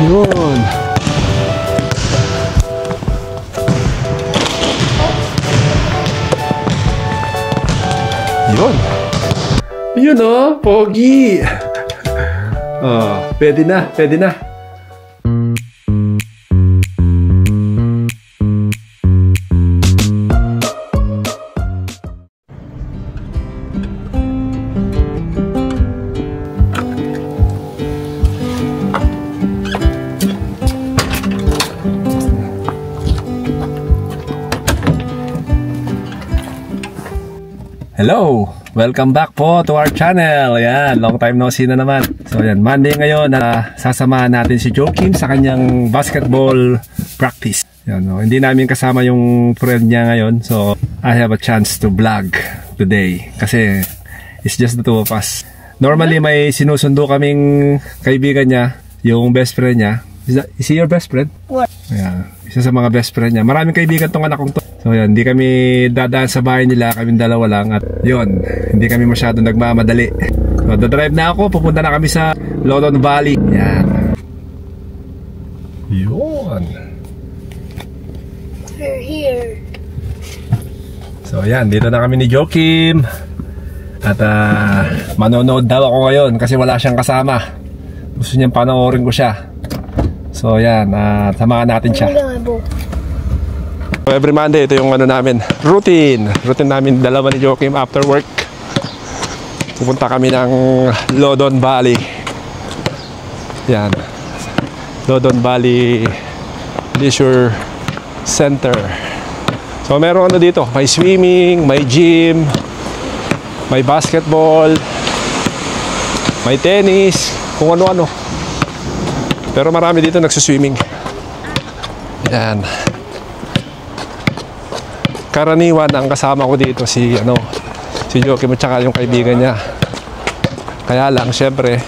Yun. Yun. Yun oh, pogi. Oh, pwede na, pwede na. Hello! Welcome back po to our channel. Ayan, long time no see na naman. So ayan, Monday ngayon na sasamahan natin si Joakim sa kanyang basketball practice. Ayan, no? Hindi namin kasama yung friend niya ngayon. So I have a chance to vlog today. Kasi it's just the two of us. Normally may sinusundo kaming kaibigan niya, yung best friend niya. Is he your best friend? What? Ayan, isa sa mga best friend niya. Maraming kaibigan tong anak kong to. So yan, hindi kami dadaan sa bahay nila, kaming dalawa lang. At yun, hindi kami masyado nagmamadali. So dadrive na ako, pupunta na kami sa Loudon Valley. Yan. Yun. We're here. So yan, dito na kami ni Joakim. At manonood daw ako ngayon kasi wala siyang kasama. Gusto niyang panoorin ko siya. So yan, samahan natin siya. Every Monday, ito yung ano namin, routine namin dalawa ni Joakim after work. Pupunta kami ng Loudon Valley. Yan, Loudon Valley Leisure Center. So meron ano dito, may swimming, may gym, may basketball, may tennis, kung ano-ano. Pero marami dito nagsuswimming. Yan. Karaniwan ang kasama ko dito si Joakim at saka yung kaibigan niya. Kaya lang syempre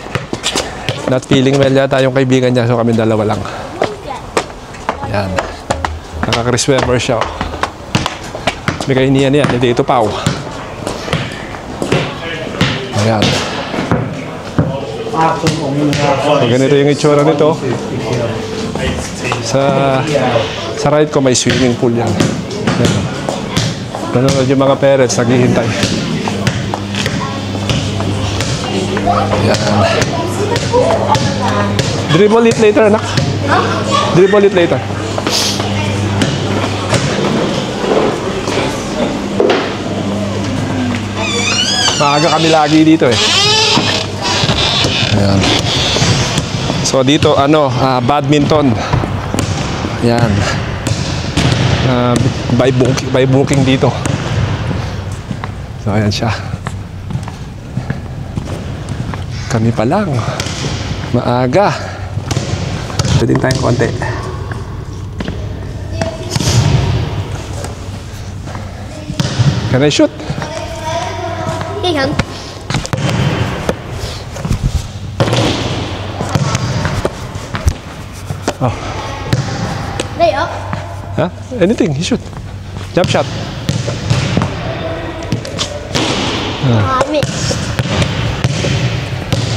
not feeling well yata yung kaibigan niya, so kami dalawa lang. Yan. Naka-Chris Webber siya. May kainiyan yan, hindi ito Pau. Ayan. So, ganito yung itsura nito. Sa right ko may swimming pool yan. Yan. Nanonood yung mga parents, naghihintay. Yan. Dribble it later, anak. Dribble it later. Maaga kami lagi dito eh. Ayan. So dito badminton. Yan. By booking dito. So ayan siya. Kami pa lang. Maaga. Pwede tayong konti. Can I shoot? Hey, Han. Oh. Lay up. Huh? Anything, you shoot. Jump shot. Miss.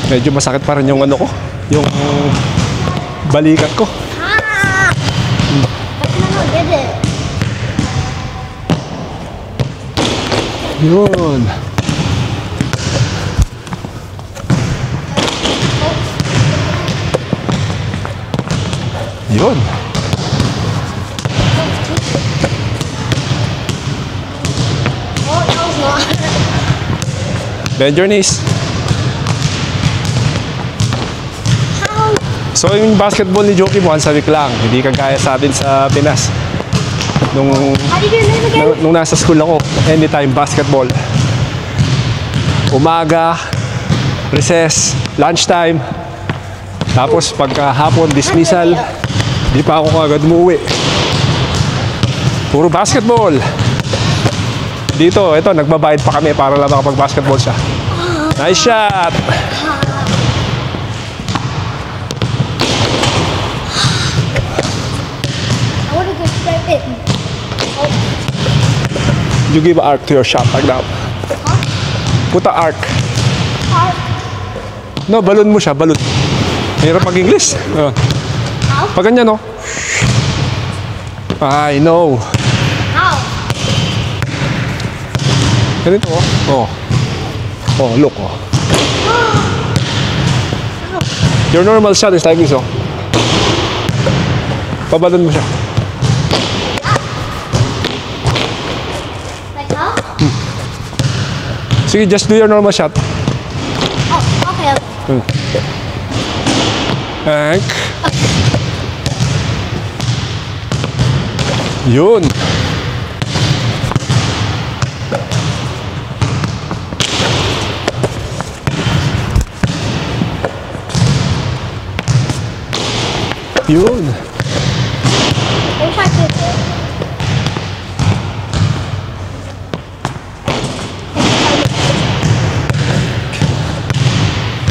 Medyo masakit pa rin yung ano ko, yung balikat ko. Get it. Yun. Yun. Bend your knees. So yung basketball ni Joakim once a week lang. Hindi kagaya sa atin sa Pinas. Nung nasa school ako, anytime basketball. Umaga, recess, lunchtime. Tapos pagkahapon, dismissal. Di pa ako kagad umuwi. Puro basketball. Dito, ito, nagbabayad pa kami para lang makapag-basketball siya. Nice shot! I want to go straight in. You give an arc to your shot like that. Huh? Put an arc. Arc? No, balloon mo siya, balloon. Mahirap mag-English. Pag ganyan, no? I know. How? Ganito, oh. Oh, look, oh. Your normal shot is like this, oh. Pabalon mo siya. Like how? Sige, just do your normal shot. Oh, okay. Hank. Yun. Yun. I wish I could.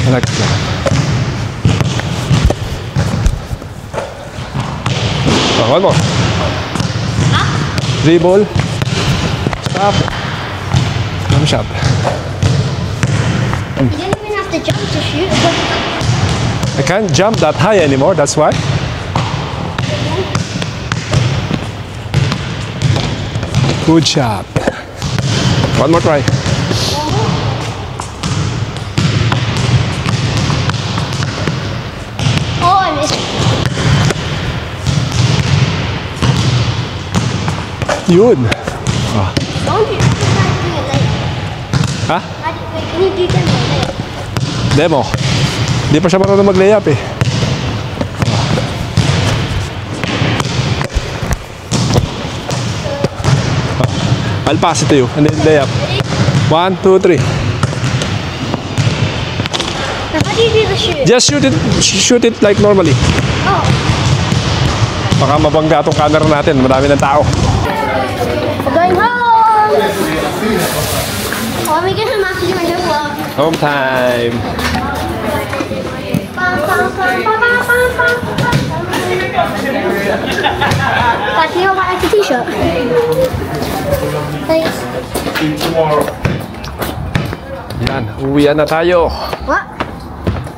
I like that. Oh, one more. Dribble. Stop. One shot. You didn't even have to jump to shoot. I can't jump that high anymore, that's why. Good shot. One more try. Oh, I missed. Yun. Don't you try to do it later? Ha? Wait, can you do demo later? Demo. Di pa siya marunong mag-layup eh. I'll pass it to you and then layup. 1, 2, 3. Now, how do you do the shoot? Just shoot it like normally. Oh, Baka mabangga itong camera natin. Marami ng tao. we're going home. Oh, let me get him after my homework. Home time. But you know what, like a t-shirt. Thanks. Yan, uwian na tayo. What?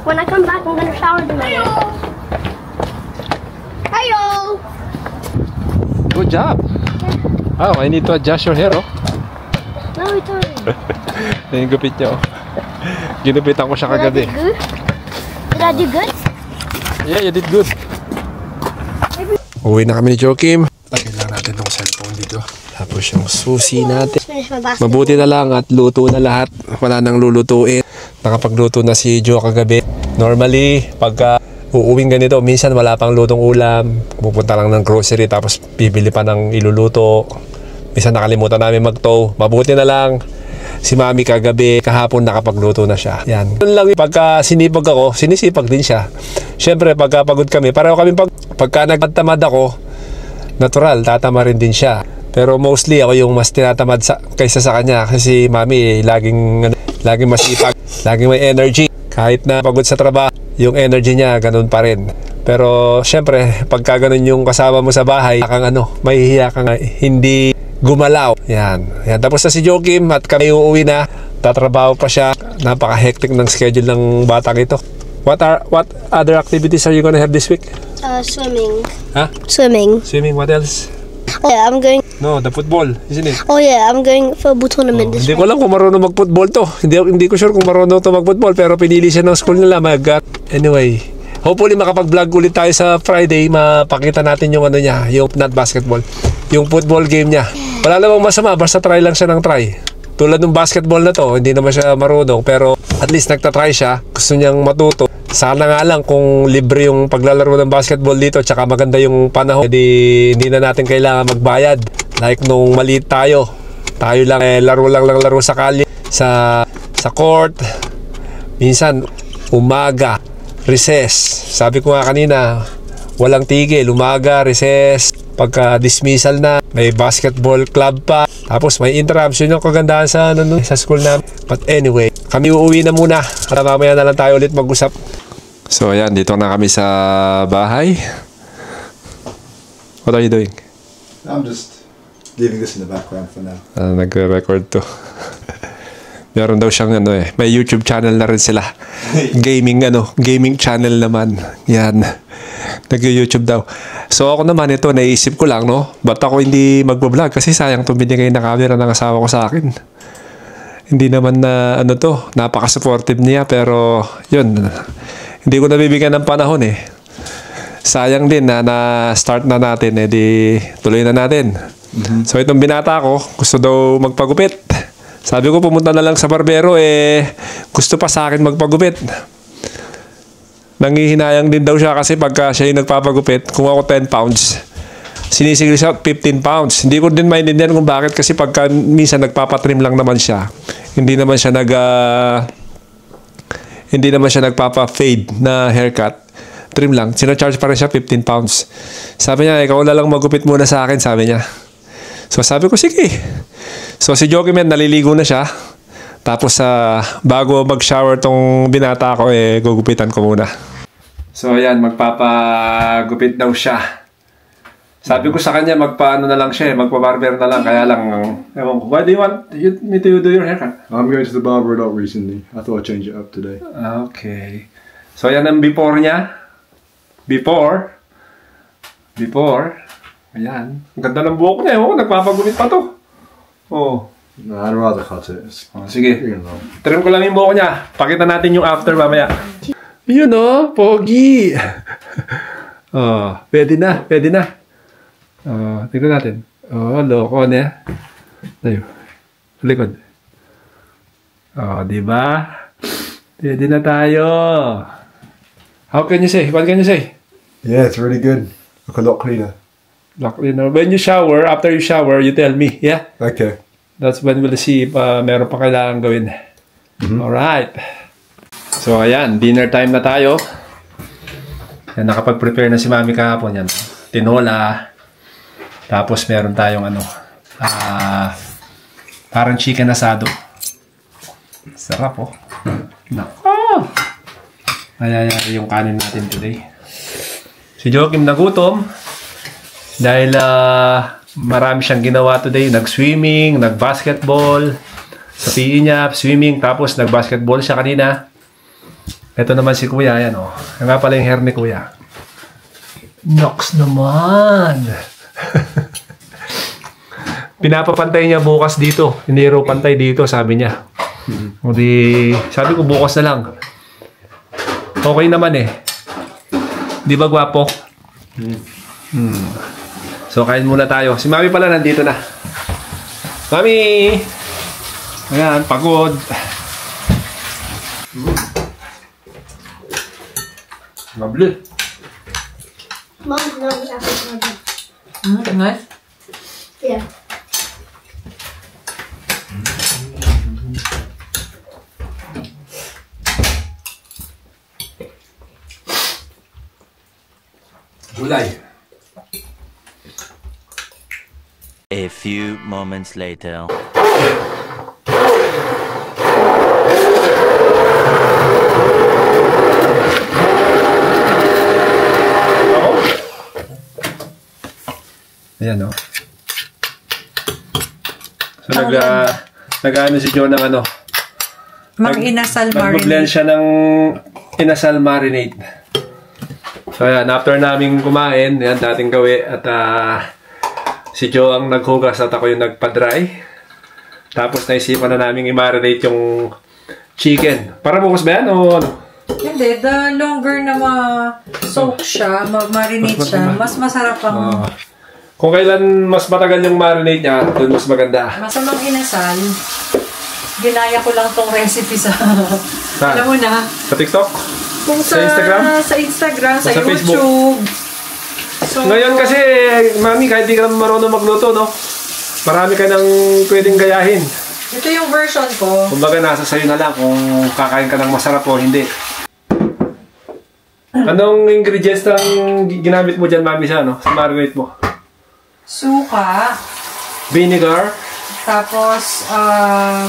When I come back, I'm gonna shower tonight. Heyo! Good job. Oh, I need to adjust your hair, oh. No, it's already. Yan yung gupit niya, oh. Ginupitan ko siya kagabi. Did I do good? Did I do good? Yeah, you did good. Uwi na kami ni Joakim. Lagyan lang natin ng cellphone dito. Tapos yung susi natin. Finish my basket. Mabuti na lang at luto na lahat. Wala nang lulutuin. Nakapagluto na si Joe kagabi. Normally, pagka uuwing ganito, minsan wala pang lutong ulam. Pupunta lang ng grocery tapos bibili pa ng iluluto. Minsan nakalimutan namin mag-tow. Mabuti na lang si Mami kagabi, kahapon nakapagluto na siya. Yan. Yun lang, pagka sinipag ako, sinisipag din siya. Siyempre, pagka pagod kami, pareho kami pagka nagtamad ako, natural, tatama rin din siya. Pero mostly ako yung mas tinatamad kaysa sa kanya kasi si Mami laging masipag, laging may energy. Kahit na pagod sa trabaho, yung energy niya ganun pa rin. Pero syempre, pagka ganun yung kasama mo sa bahay, mahihiya kang hindi gumalaw. Yan. Tapos na si Joakim at kami uuwi na. Tatrabaho pa siya. Napaka-hectic ng schedule ng batang ito. What other activities are you gonna have this week? Swimming. Huh? Swimming. Swimming, what else? Oh yeah, I'm going. No, the football, isn't it? Oh yeah, I'm going football tournament this Hindi week. ko alam kung marunong mag-football to. Hindi ko sure kung marunong to mag-football pero pinili siya ng school nila anyway, hopefully makapag-vlog ulit tayo sa Friday. Mapakita natin yung niya, yung not basketball, yung football game niya. Wala namang masama, basta try lang siya ng try. Tulad ng basketball na to, hindi naman siya marunong pero at least nagtatry siya. Gusto niyang matuto. Sana nga lang kung libre yung paglalaro ng basketball dito tsaka maganda yung panahon, hindi na natin kailangan magbayad. Like nung maliit tayo lang laro sa kalye, sa court. Minsan umaga, recess. Sabi ko nga kanina, walang tigil, umaga, recess, pagka dismissal na, may basketball club pa. Tapos may interruption yung kagandahan sa school namin. But anyway, kami uuwi na muna. At mamaya na lang tayo ulit mag-usap. So ayan, dito na kami sa bahay. What are you doing? I'm just leaving this in the background for now. Nagre-record to. Meron daw siyang ano eh, may YouTube channel na rin sila. Gaming channel naman. Yan. Nag-YouTube daw. So ako naman ito, naisip ko lang, no? Ba't ako hindi magbablog? Kasi sayang itong binigay na camera ng asawa ko sa akin. Hindi naman na ano to, napaka-supportive niya, pero yun, hindi ko nabibigyan ng panahon eh. Sayang din na start na natin, eh di tuloy na natin. So itong binata ko, gusto daw magpagupit. Sabi ko pumunta na lang sa barbero, eh gusto pa sa akin magpagupit. Nangihinayang din daw siya kasi pagka siya yung nagpapagupit, kung ako 10 pounds, sinisigil siya 15 pounds. Hindi ko din maintindihan kung bakit, kasi pagka minsan nagpapatrim lang naman siya. Hindi naman siya nagpapa-fade na haircut. Trim lang. Sinacharge pa rin siya 15 pounds. Sabi niya, ikaw na lang magupit muna sa akin, sabi niya. So sabi ko, sige. So si Joaquim naliligo na siya. Tapos bago mag-shower tong binata ko, eh gugupitan ko muna. So ayan, magpapagupit daw siya. Sabi ko sa kanya, magpaano na lang siya, magpa-barber na lang. Kaya lang, ewan ko, why do you want me to do your haircut? I'm going to the barber a lot recently. I thought I'd change it up today. Okay. So ayan ang before niya. Before. Ayan. Ang ganda ng buhok niya. Oh, nagpapagupit pa to. Oh. No, I'd rather cut it. Sige. Trim ko lang yung buhok niya. Pakita natin yung after mamaya. Yun oh, pogi. Oh, pwede na. Oh, tignan natin. Oh, loko niya. Tayo. Likod. Oh, di ba? Pwede na tayo. How can you say? What can you say? Yeah, it's really good. Look a lot cleaner. When you shower, after you shower, you tell me, yeah? Okay. That's when we'll see if meron pa kailangan gawin. Alright. So, ayan. Dinner time na tayo. Yan, nakapag-prepare na si Mami kahapon. Yan. Tinola. Tapos, meron tayong parang chicken asado. Sarap, oh. Nako! Ayan, yung kanin natin today. Si Joaquim nagutom. Dahil marami siyang ginawa today. Nag-swimming, nag-basketball. Sa PE niya, swimming. Tapos nag-basketball siya kanina. Ito naman si Kuya. Ayan, oh. Yan nga pala yung hair ni Kuya. Nox naman. Pinapapantay niya bukas dito. Hindi raw pantay dito, sabi niya. Sabi ko bukas na lang. Okay naman eh. Di ba gwapo? So kain muna tayo. Si Mami pala nandito na. Mami! Ayan, pagod. Mabli. Mom, no, apple. Nice. Yeah. Gulay. A few moments later. Ayan, no? So, nag-ano si John ng ano? Mag-inasal marinade. Nag-blend siya ng inasal marinade. So, ayan. After namin kumain, yan, dating gawi. At si Joe ang naghugas at ako yung nagpa-dry. Tapos, naisipan na namin i-marinate yung chicken. Para bukas ba yan o ano? Hindi. The longer na ma-soak siya, mag-marinate siya, mas masarap ang... Kung kailan mas matagal yung marinate niya, doon mas maganda. Masamang inasal. Ginaya ko lang tong recipe sa... Alam mo na. Sa TikTok? Kung sa Instagram? Sa Instagram, sa YouTube. Facebook. So, ngayon kasi, Mami, kahit di ka naman marunong magluto, no? Marami ka nang pwedeng gayahin. Ito yung version ko. Kumbaga, nasa sayo na lang kung kakain ka ng masarap o hindi. Anong ingredients ang ginamit mo dyan, Mami, sa, sa marinate mo? Suka. Vinegar. Tapos,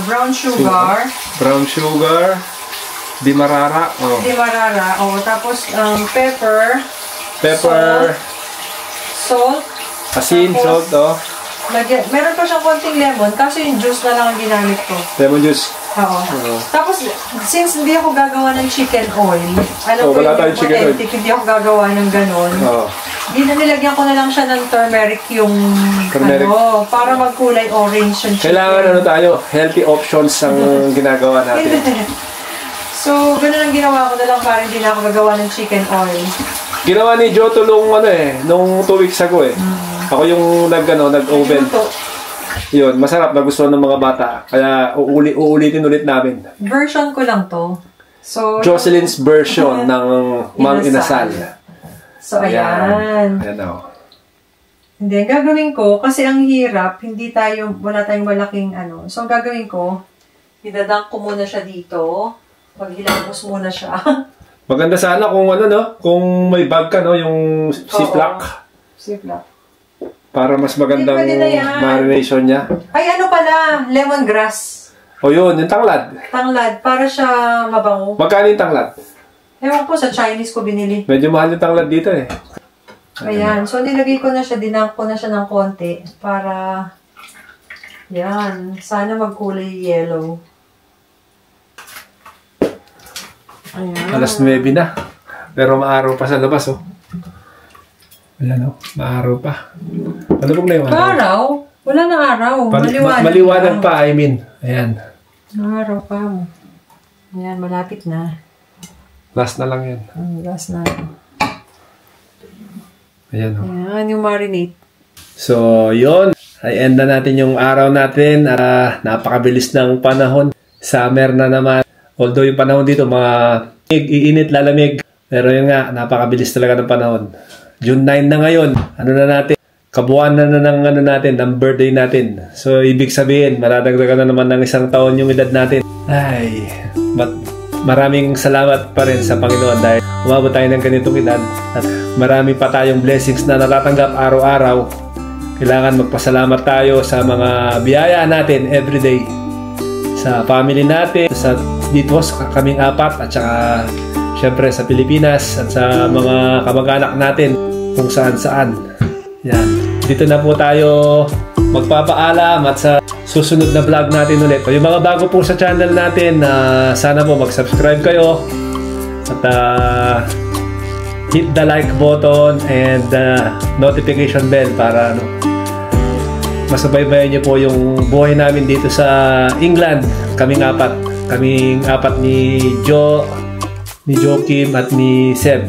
brown sugar. Brown sugar. Demerara. Oh. Demerara. Oh. Tapos, pepper. Pepper. Salt. Asin, tapos, salt, oh. Meron pa siyang konting lemon. Kasi yung juice na lang ang ginamit ko. Lemon juice. Oo. Tapos, since hindi ako gagawa ng chicken oil, alam ko wala tayong chicken oil. hindi ako gagawa ng ganon. Nilagyan ko na lang siya ng turmeric yung para magkulay orange yung chicken. Kailangan tayo, healthy options ang ginagawa natin. So, gano'n ang ginawa ko na lang para hindi na ako gagawa ng chicken oil. Ginawa ni Joe tulong nung 2 weeks ago Ako yung nag-oven. Yun, masarap, nagustuhan ng mga bata. Kaya uulitin ulit namin. Version ko lang to. So, Jocelyn's version ng Mang Inasal. So, ayan. Hindi, gagawin ko, kasi ang hirap, wala tayong malaking So, ang gagawin ko, idadunk ko muna siya dito. Paghilamos muna siya. Maganda sana kung kung may bag ka, yung ziplock. Ziplock. Para mas magandang marination niya. Ay, pala, lemongrass. Yun, yung tanglad. Tanglad, para siya mabango. Magkano yung tanglad? Ewan ko, sa Chinese ko binili. Medyo mahal yung tanglad dito Ayan, so nilagay ko na siya, dinunk ko na siya ng konti para, yan, sana magkulay yellow. Ayan. Alas 9 na. Pero maaraw pa sa labas, Ayan, maaraw pa. Malubog na yung araw? Wala na araw. Maliwanag pa, I mean. Ayan. Araw pa. Ayan, malapit na. Last na lang yan. Last na. Ayan, Ayan, yung marinate. So, yun. Ay, end na natin yung araw natin. Napakabilis ng panahon. Summer na naman. Although yung panahon dito, iinit, lalamig. Pero yun nga, napakabilis talaga ng panahon. June 9 na ngayon. Na natin? Kabuuan na ng natin, ng birthday natin. So, ibig sabihin, maradagdagan na naman ng 1 taon yung edad natin. Ay, maraming salamat pa rin sa Panginoon dahil umabot tayo ng ganitong edad. At marami pa tayong blessings na natatanggap araw-araw. Kailangan magpasalamat tayo sa mga biyaya natin everyday. Sa family natin, dito sa kaming 4 at saka syempre sa Pilipinas at sa mga kamag-anak natin kung saan-saan. Yan. Dito na po tayo magpapaalam at sa susunod na vlog natin ulit. Yung mga bago po sa channel natin, sana po mag-subscribe kayo at hit the like button and notification bell para masubaybayan niyo po yung buhay namin dito sa England. Kaming 4. Kaming 4 ni Joe, ni Joakim at ni Seb.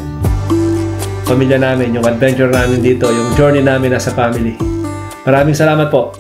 Pamilya namin, yung adventure namin dito, yung journey namin as a family. Maraming salamat po.